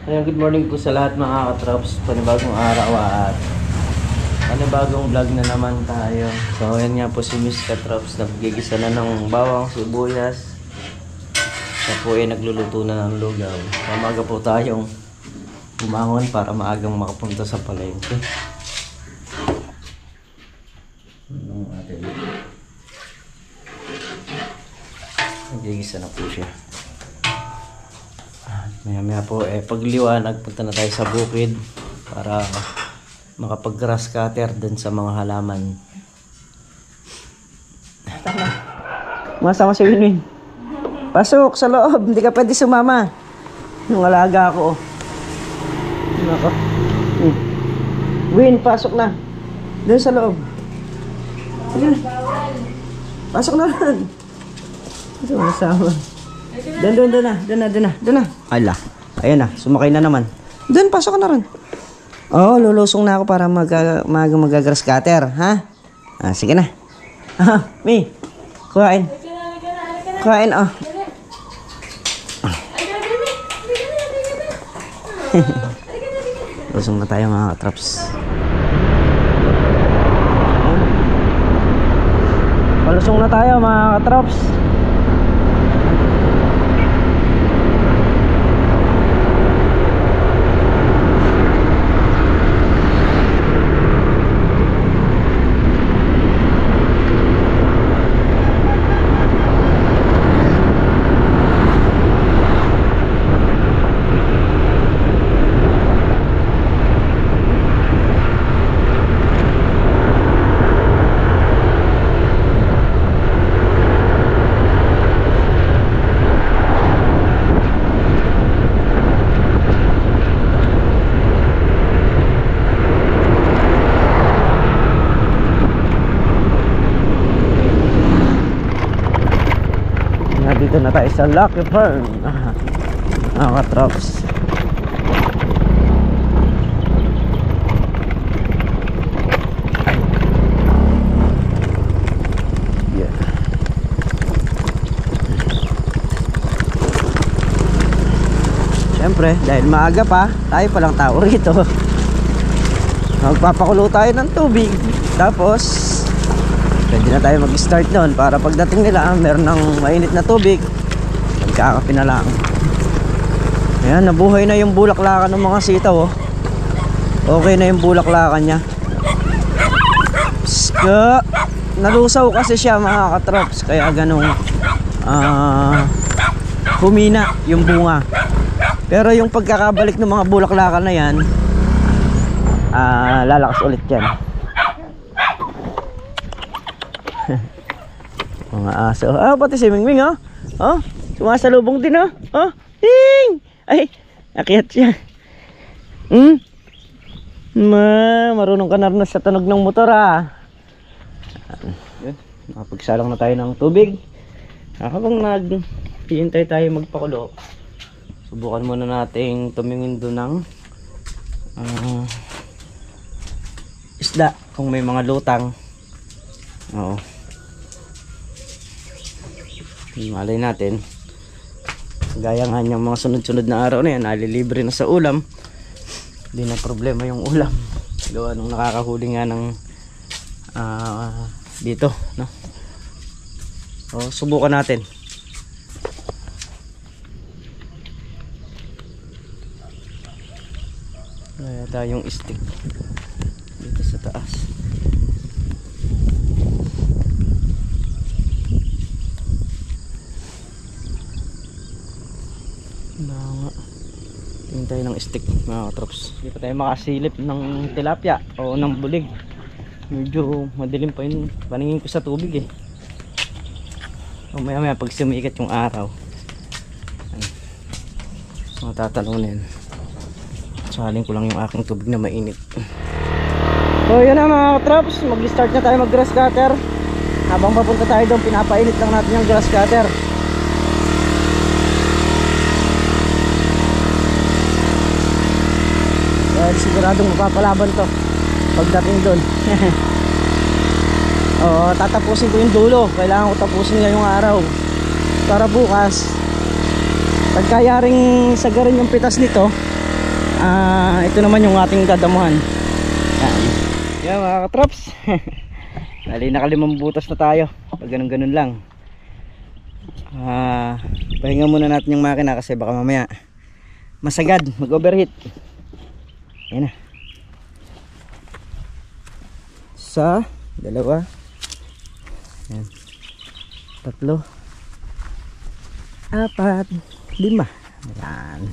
Ayun, good morning po sa lahat mga katrops. Panibagong araw at panibagong vlog na naman tayo. So ayan nga po si Miss Katrops, naggigisa na ng bawang, sibuyas. Siya po ay nagluluto na ng lugaw. Umaga po tayong bumangon para maagang makapunta sa palengke. Naggigisa na po siya. Maya po pagliwanag punta na tayo sa bukid para makapag-grass cutter dun sa mga halaman. Tama. Masama si Winwin. Pasok sa loob, hindi ka pwede sumama. Yung alaga ko. Nako. Win, pasok na. Doon sa loob. Sige. Pasok na rin. Ito masama. Doon na. Ala, ayan na, sumakay na naman. Doon, pasok ka na rin. Oh, lulusong na ako para mag-grass cutter, ha? Ah, sige na. Mi, kuhain. Kuhain, oh. Lusong na tayo mga katrops. Palusong na tayo mga katrops. Dito na tayo sa Lucky Fern, mga katrops. Yeah. Siyempre, dahil maaga pa, tayo palang tao rito. Magpapakulo tayo ng tubig. Tapos pwede na tayo mag-start doon para pagdating nila meron ng mainit na tubig, magkakape na lang. Ayan, nabuhay na yung bulaklakan ng mga sitaw, oh. Okay na yung bulaklakan niya. Pska! Nalusaw kasi siya mga katrops, kaya ganong humina yung bunga. Pero yung pagkakabalik ng mga bulaklakan na yan, lalakas ulit yan. Mga aso. Pati si Mingming, oh. Oh, sumasalubong din, oh. Oh, ting! Ay, akyat siya. Marunong ka na rin sa tunog ng motor, ah. Yun, nakapagsalang na tayo ng tubig. Habang naghihintay tayo magpakulo, subukan muna nating tumingin doon ng isda kung may mga lutang. Oo. Malay natin, gaya nga niyang mga sunod-sunod na araw na yan, nalilibre na sa ulam, hindi na problema yung ulam gawa nung nakakahuli nga ng dito, no? So subukan natin. Wala tayong stick dito sa taas. Tingin tayo ng stick mga katrops. Hindi pa tayo makasilip ng tilapia o ng bulig. Medyo madilim pa yun paningin ko sa tubig, eh. So maya pag sumikat yung araw, matatalunin. Saling ko lang yung aking tubig na mainit. So yun na mga katrops, mag-start na tayo mag-grass cutter. Habang papunta tayo doon, pinapainit lang natin yung grass cutter. Siguradong mapapalaban to pagdating doon. Tatapusin ko yung dulo. Kailangan ko tapusin ngayong araw para bukas pagkayaring sagarin yung pitas nito, Ito naman yung ating dadamuhan. Yan mga katrops. Dali nakalimang butas na tayo. Pag ganun lang. Pahinga muna natin yung makina kasi baka mamaya masagad, mag overheat. Ayan na. Isa, dalawa, ayan, tatlo, apat, lima. Ayan.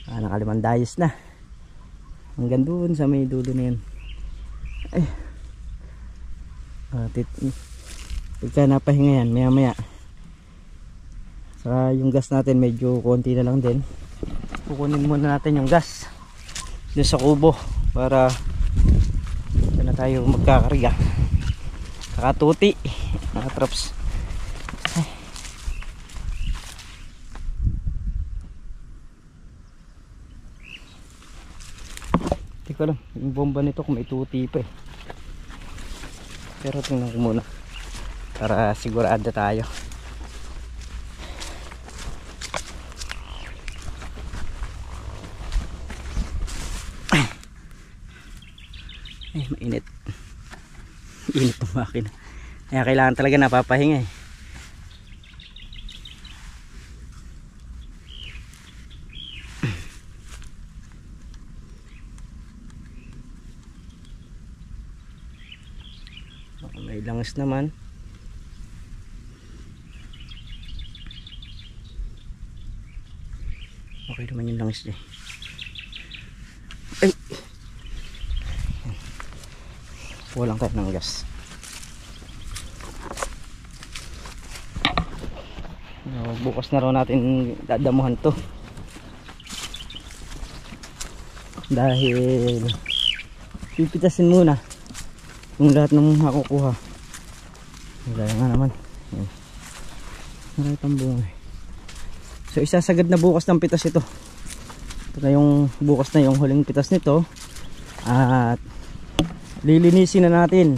Nakalimang dayos na. Hanggang doon sa may dulo na yun. Ay. Pagka napahinga yan maya maya, saka yung gas natin medyo konti na lang din, kukunin muna natin yung gas doon sa kubo para na tayo magkakarga. Kakatuti mga traps. Hindi ko alam yung bomba nito kung may tuti pa eh, pero tingnan ko muna para sigurado tayo. Mainit. Init ng makina. Kaya kailangan talaga napapahinga eh. May langis naman. Okay naman yung langis niya. Ay! Walang tayo ng gas. Bukas na raw natin dadamuhan to. Dahil pipitasin muna yung lahat ng makukuha. Wala nga naman. Marami pang bunga. So isasagad na bukas ng pitas ito. Ito na yung bukas na yung huling pitas nito. At lilinisin na natin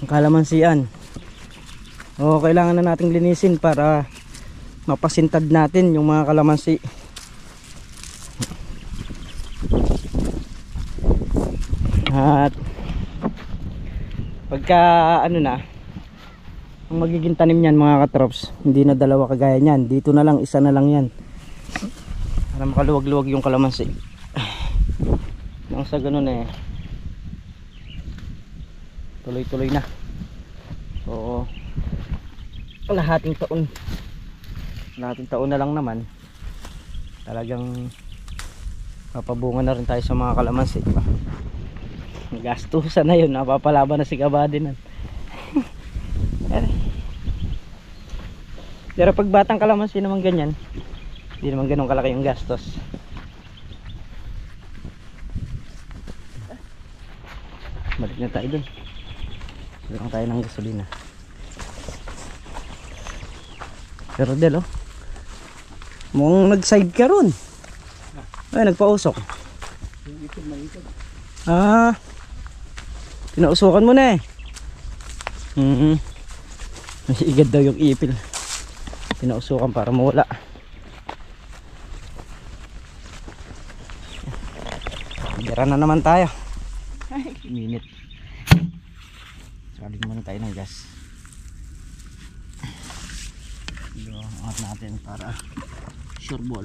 ang kalamansian. O kailangan na nating linisin para mapasintad natin yung mga kalamansi. At pagka ano na ang magiging tanim niyan mga katrops, hindi na dalawa kagaya niyan, dito na lang, isa na lang yan para makaluwag-luwag yung kalamansi. Nang sa ganun eh tuloy-tuloy na. So lahating taon na lang naman talagang papabunga na rin tayo sa mga kalamansi, diba? Gastusan na yun, napapalaban na si Kabadinan. Pero pag batang kalamansi naman ganyan, hindi naman ganun kalaki yung gastos. Balik na tayo dun. Lang tayo ng gasolina. Pero del oh, mukhang nag-side ka ron. Ay, nagpausok. Pinausukan mo na eh. May igad daw yung ipil. Pinausukan para mawala. Dira na naman tayo. Minute. Saling muna tayo ng gas. Angat natin para sure ball.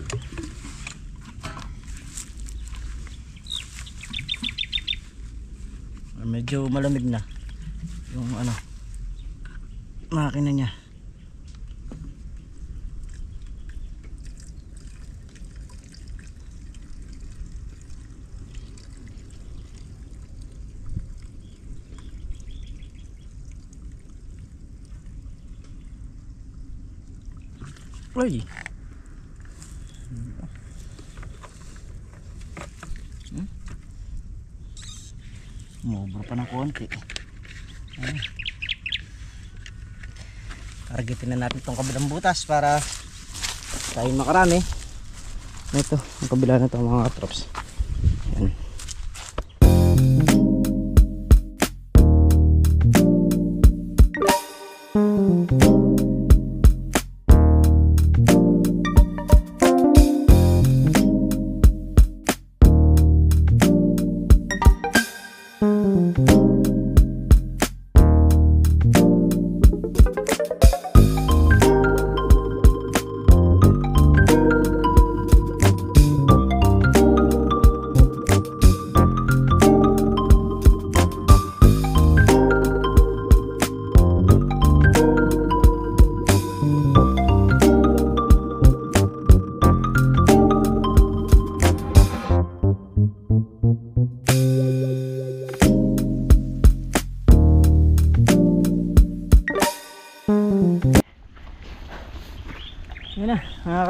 Medyo malamig na yung ano makina niya. Uy. Umubra pa ng konti. Targetin na natin itong kabilang butas para tayo makarami. Ito, ang kabila na ito mga katrops. Ayan.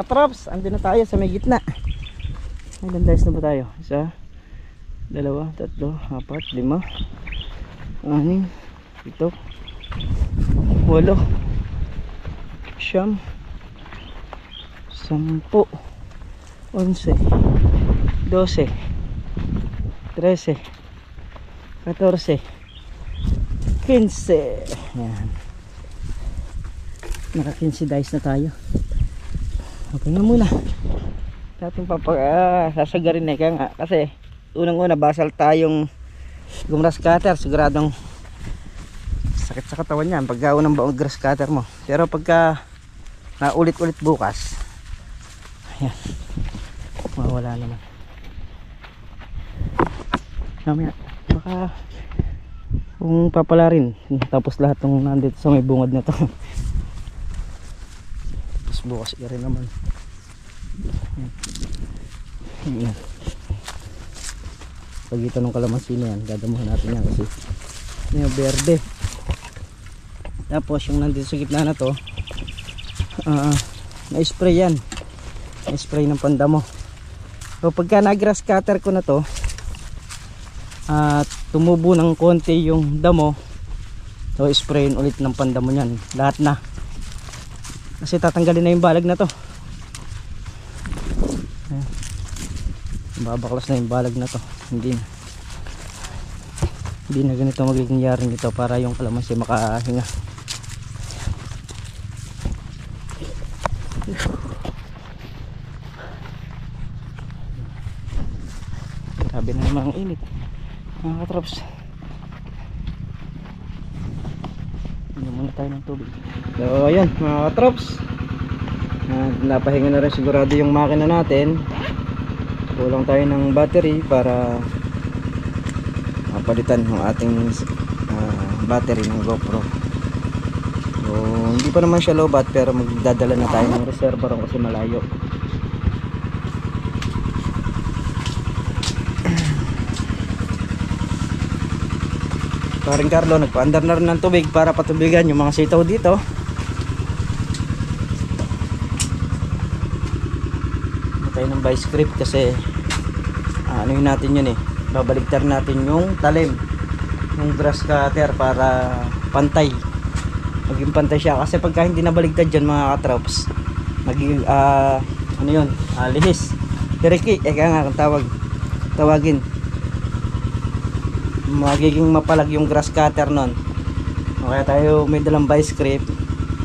mga katrops, andun na tayo sa may gitna. Ilan dice na ba tayo? 1, 2, 3, 4, 5, 6, 7, 8, 9, 10, 11, 12, 13, 14, 15. Yan. Naka 15 dice na tayo. Okay na muna. Dating sasagarin na nga. Kasi unang-una basal tayong grass cutter. Siguradong sakit sa katawan yan pagka unang baong grass cutter mo. Pero pagka naulit-ulit bukas, ayan, mawala naman. Mamaya baka kung papala rin tapos lahat ng nandito sa may bungad na to. Tapos bukas rin naman. Ayan. Pagitan ng kalamansi na yan, gadamuhan natin yan kasi yung berde. Tapos yung nandito sa gitna na to, na-spray yan, na-spray ng pandamo. So pagka na-grass cutter ko na to at tumubo ng konti yung damo, so sprayin ulit ng pandamo nyan, lahat na, kasi tatanggalin na yung balag na to. Ayan. Babaklas na yung balag na to, hindi na ganito magiging yari nito para yung kalamansi makahinga. Grabe na naman ang init mga katrops. Inom muna tayo ng tubig. So ayan mga katrops, napahinga na rin sigurado yung makina natin. Kulang tayo ng battery para mapalitan yung ating battery ng GoPro. So hindi pa naman siya low bat pero magdadala na tayo ng reservoir kasi malayo. Paring Carlo nagpaandar na rin ng tubig para patubigan yung mga sitaw dito. Tayo ng vice grip kasi ano yun natin yun babaligtar natin yung talim yung grass cutter para pantay, maging pantay siya. Kasi pagka hindi nabaligtad dyan mga katrops, maging ano yun, lihis, periki, kaya nga tawagin, magiging mapalag yung grass cutter nun. Kaya tayo may dalang vice grip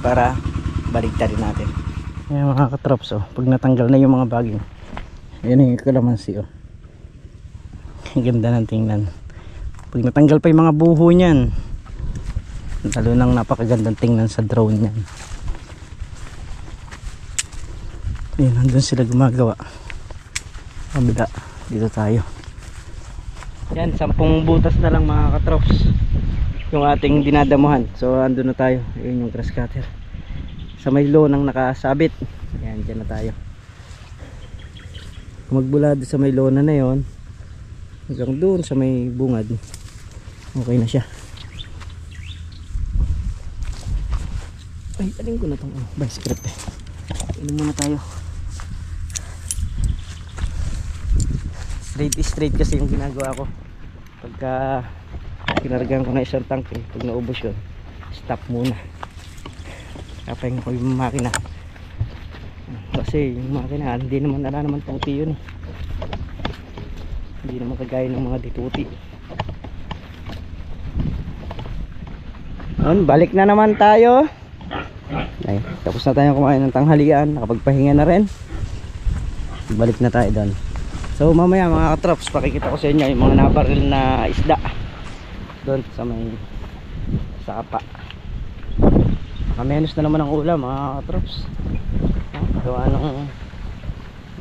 para baligtarin natin. Ayan mga katrops, pag natanggal na yung mga baging, ayan yung kalamansi. Ang ganda ng tingnan. Pag natanggal pa yung mga buho nyan, lalo nang napakagandang tingnan sa drone nyan. Ayan, nandun sila gumagawa. Kabila, dito tayo. Yan, 10 butas na lang mga katrops yung ating dinadamuhan. So andun na tayo. Ayun yung grass cutter sa may lonang nakasabit. Ayan, dyan na tayo. Kung magbulado sa may lona na yon hanggang doon sa may bungad, okay na siya. Ay, alin ko na itong vice grip Inom muna tayo. Straight kasi yung ginagawa ko pagka kinargahan ko na isang tank pag naubos yun, stop muna, kapahinga ko yung makina. Kasi yung makina hindi naman tangki yun hindi naman kagaya ng mga dituti. Balik na naman tayo. Ay, tapos na tayo kumain ng tanghalian, nakapagpahinga na rin, balik na tayo doon. So mamaya mga katrops, pakikita ko sa inyo yung mga nabaril na isda doon sa may sapa. Menos na naman ang ulam mga katrops. So anong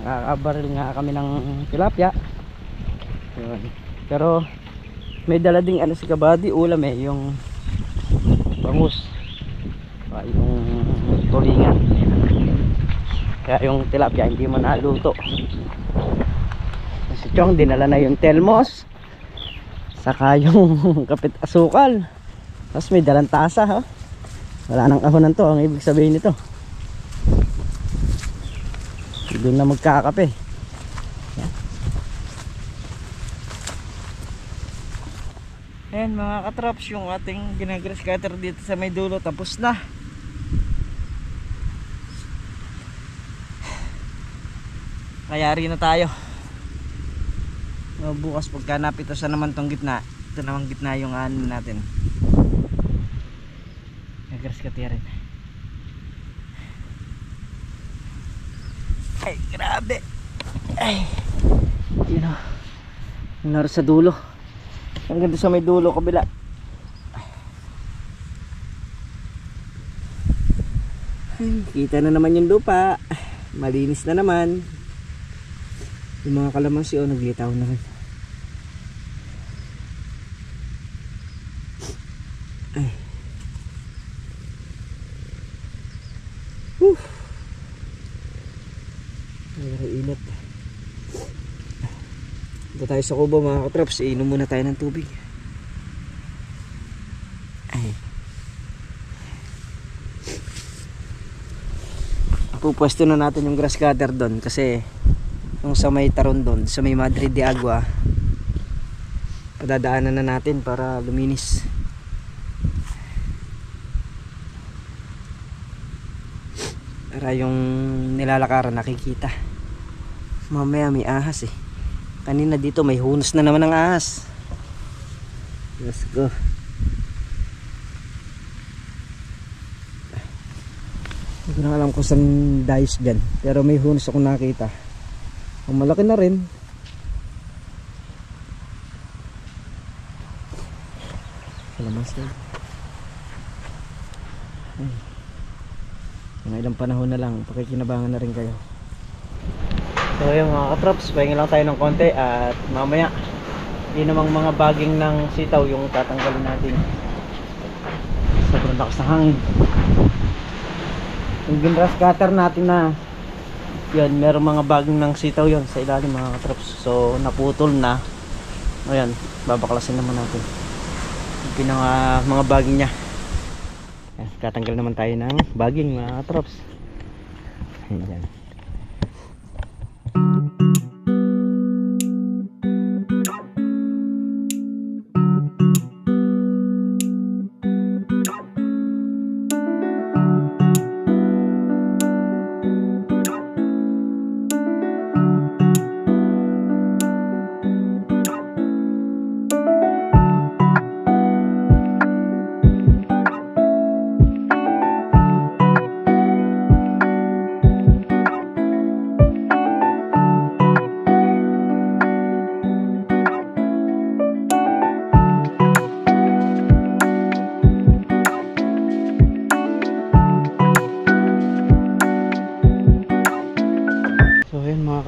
nakakabaril nga kami ng tilapia. Yun. Pero may dala ding si Kabady ulam yung bangus, yung tulingan. Kaya yung tilapia hindi mo naluto. Si Chong dinala na yung telmos saka yung kapit asukal, tapos may dalang tasa wala nang ahonan to, ang ibig sabihin nito Doon na magkakape. Yan. Ayan mga katraps, yung ating ginagrass cutter dito sa may dulo tapos na. Kayari na tayo. Bukas pagka napitasan naman tong gitna, ito naman gitna yung ano natin. Ginagrass cutter rin. Ay, grabe. Ay. Yun o. Naro sa dulo. Hanggang sa may dulo kabila. Ay, kita na naman yung lupa. Malinis na naman. Yung mga kalamansi o naglitaw na rin. Ay. Init. Dito tayo sa kubo mga katraps. Inom muna tayo ng tubig. Ay. Pupwesto na natin yung grass cutter doon kasi yung sa may taron doon, sa may Madrid de Agua, padadaanan na natin para luminis. Para yung nilalakaran nakikita. Mamaya may ahas eh. Kanina dito may hunos na naman ng ahas. Let's go. Hindi ko na alam kung saan dayos dyan, pero may hunos ako nakita. Ang malaki na rin. Salamat sir. Mga ilang panahon na lang, pakikinabangan na rin kayo. So yun mga katrops, pahinga lang tayo ng konti at mamaya yun namang mga baging ng sitaw yung tatanggalin natin. Sobrang lakas ng hangin. Yung grass cutter natin na yun, meron mga baging ng sitaw yun sa ilalim mga katrops. So naputol na. Ayan, babaklasin naman natin yung mga baging nya. Tatanggal naman tayo ng baging mga katrops. Ayan.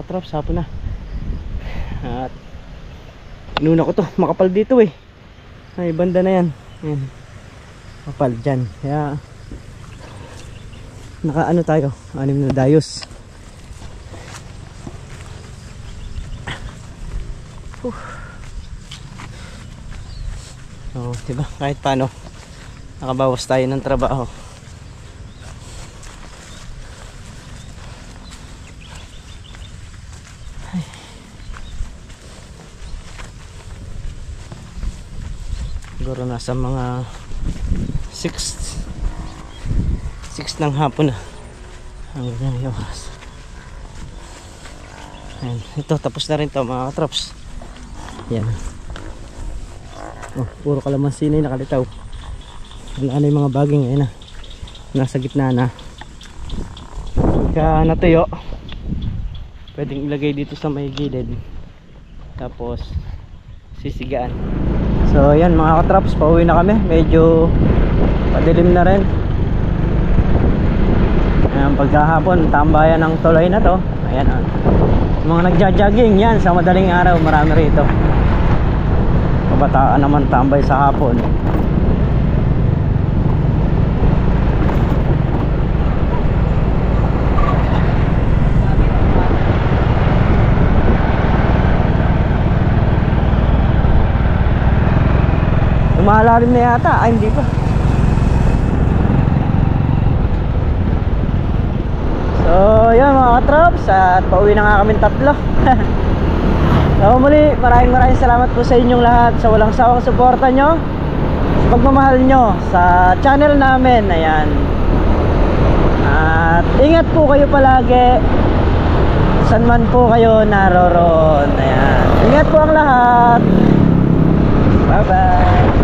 Katrops, hapon na. At inuna ko to, makapal dito eh. Ay, banda na yan. Ayan. Makapal dyan. Kaya nakaano tayo, 6 na dayos. So, diba, kahit paano nakabawas tayo ng trabaho. Siguro nasa mga 6 ng hapon na hanggang ngayong oras. Ayan, ito tapos na rin to mga katrops. Yan. Oh, puro kalamansi na yung nakalitaw. Ano yung mga baging ngayon na nasa gitna na. Pagka natuyo, pwedeng ilagay dito sa may gilid, tapos sisigaan. So yan mga katraps, pauwi na kami. Medyo padilim na rin. Ayan, pagkahapon tambayan ng tuloy na to. Ayan, mga nagja-jogging yan sa madaling araw, marami rito. Kabataan naman tambay sa hapon. Malalim na yata. Ay, hindi pa. So yan mga mga trops at pauwi na nga kaming tatlo. So muli, maraming salamat po sa inyong lahat sa walang sawang suporta nyo, sa pagmamahal nyo sa channel namin. Ayan. At ingat po kayo palagi saan man po kayo naroroon. Ayan. Ingat po ang lahat. Bye bye.